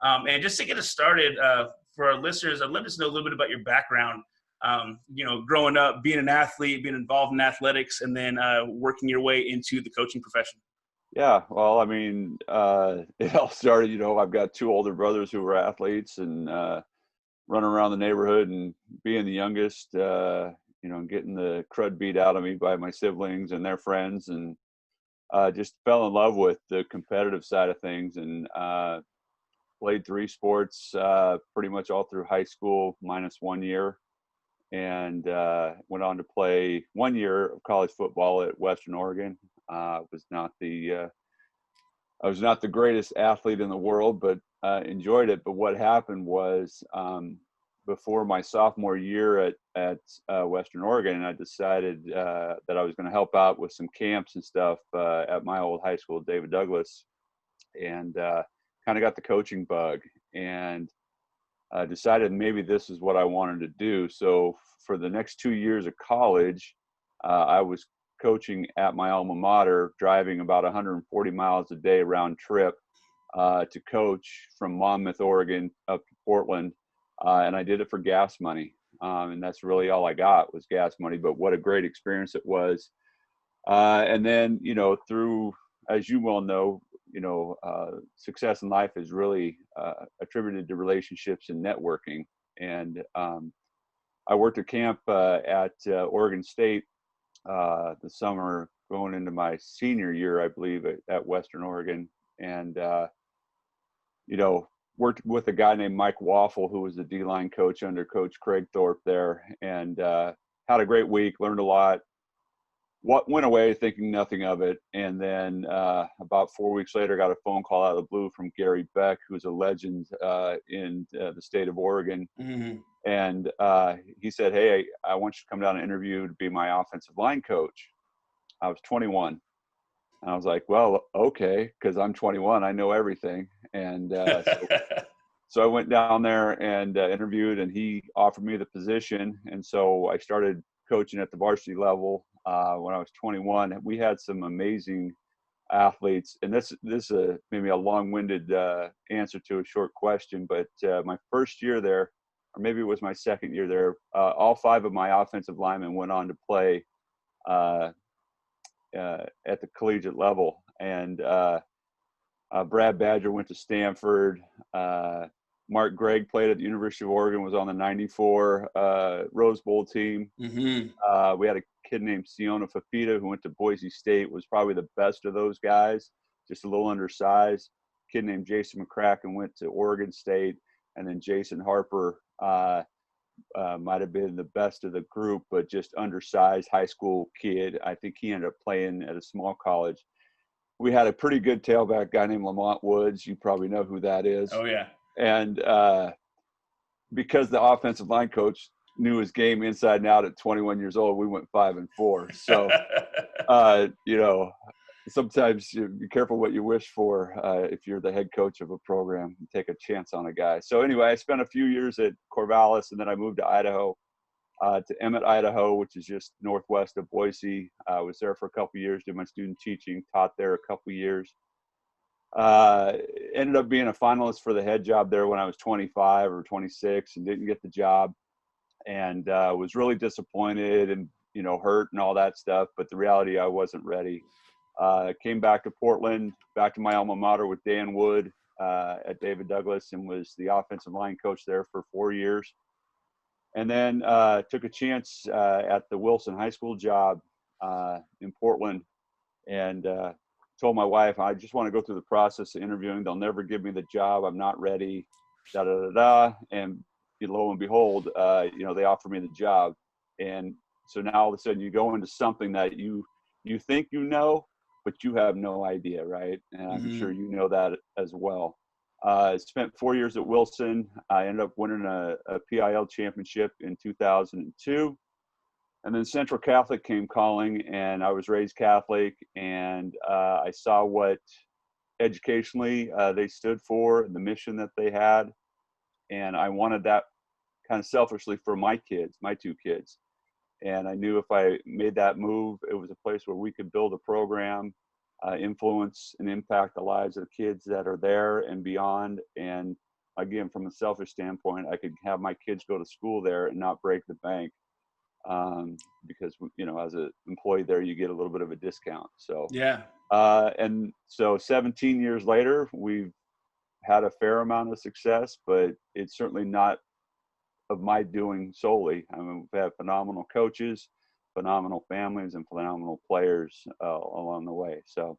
And just to get us started, for our listeners, I'd love to know a little bit about your background. Growing up, being an athlete, being involved in athletics, and then working your way into the coaching profession. Yeah, well, I mean, it all started, I've got two older brothers who were athletes and running around the neighborhood and being the youngest, getting the crud beat out of me by my siblings and their friends, and just fell in love with the competitive side of things, and played three sports pretty much all through high school, minus 1 year, and went on to play 1 year of college football at Western Oregon. I was not the greatest athlete in the world, but enjoyed it. But what happened was, before my sophomore year at Western Oregon, I decided that I was going to help out with some camps and stuff at my old high school, David Douglas, and kind of got the coaching bug, and decided maybe this is what I wanted to do. So for the next 2 years of college, I was coaching at my alma mater, driving about 140 miles a day round trip to coach from Monmouth, Oregon up to Portland. And I did it for gas money. And that's really all I got was gas money, but what a great experience it was. And then, through, as you well know, success in life is really attributed to relationships and networking. And I worked at camp at Oregon State the summer going into my senior year, I believe, at Western Oregon, and worked with a guy named Mike Waffle, who was the D-line coach under Coach Craig Thorpe there, and had a great week, learned a lot. Went away thinking nothing of it, and then about 4 weeks later, got a phone call out of the blue from Gary Beck, who's a legend in the state of Oregon. Mm-hmm. And he said, "Hey, I want you to come down and interview to be my offensive line coach." I was 21. And I was like, well, okay, because I'm 21. I know everything. And so I went down there and interviewed, and he offered me the position. And so I started coaching at the varsity level when I was 21. We had some amazing athletes. And this is maybe a long-winded answer to a short question, but my first year there, or maybe it was my second year there, all five of my offensive linemen went on to play at the collegiate level. And Brad Badger went to Stanford. Mark Gregg played at the University of Oregon, was on the 94 Rose Bowl team. Mm-hmm. We had a kid named Siona Fafita who went to Boise State, was probably the best of those guys, just a little undersized. A kid named Jason McCracken went to Oregon State, and then Jason Harper might have been the best of the group, but just undersized high school kid. I think he ended up playing at a small college. We had a pretty good tailback guy named Lamont Woods. You probably know who that is. Oh, yeah. And because the offensive line coach knew his game inside and out at 21 years old, we went 5-4. So, sometimes you be careful what you wish for if you're the head coach of a program and take a chance on a guy. So anyway, I spent a few years at Corvallis, and then I moved to Idaho, to Emmett, Idaho, which is just northwest of Boise. I was there for a couple of years, did my student teaching, taught there a couple of years. Ended up being a finalist for the head job there when I was 25 or 26 and didn't get the job, and was really disappointed and, hurt and all that stuff. But the reality, I wasn't ready. Came back to Portland, back to my alma mater with Dan Wood at David Douglas, and was the offensive line coach there for 4 years. And then took a chance at the Wilson High School job in Portland, and told my wife, I just want to go through the process of interviewing. They'll never give me the job. I'm not ready, da-da-da-da. And lo and behold, they offered me the job. And so now all of a sudden you go into something that you think but you have no idea, right? And I'm sure you know that as well. I spent 4 years at Wilson. I ended up winning a PIL championship in 2002. And then Central Catholic came calling, and I was raised Catholic, and I saw what educationally they stood for and the mission that they had. And I wanted that kind of selfishly for my kids, my two kids. And I knew if I made that move, it was a place where we could build a program, influence and impact the lives of the kids that are there and beyond. And again, from a selfish standpoint, I could have my kids go to school there and not break the bank, because, you know, as an employee there, you get a little bit of a discount. So, Yeah. and so 17 years later, we've had a fair amount of success, but it's certainly not of my doing solely. I mean, we've had phenomenal coaches, phenomenal families, and phenomenal players along the way. So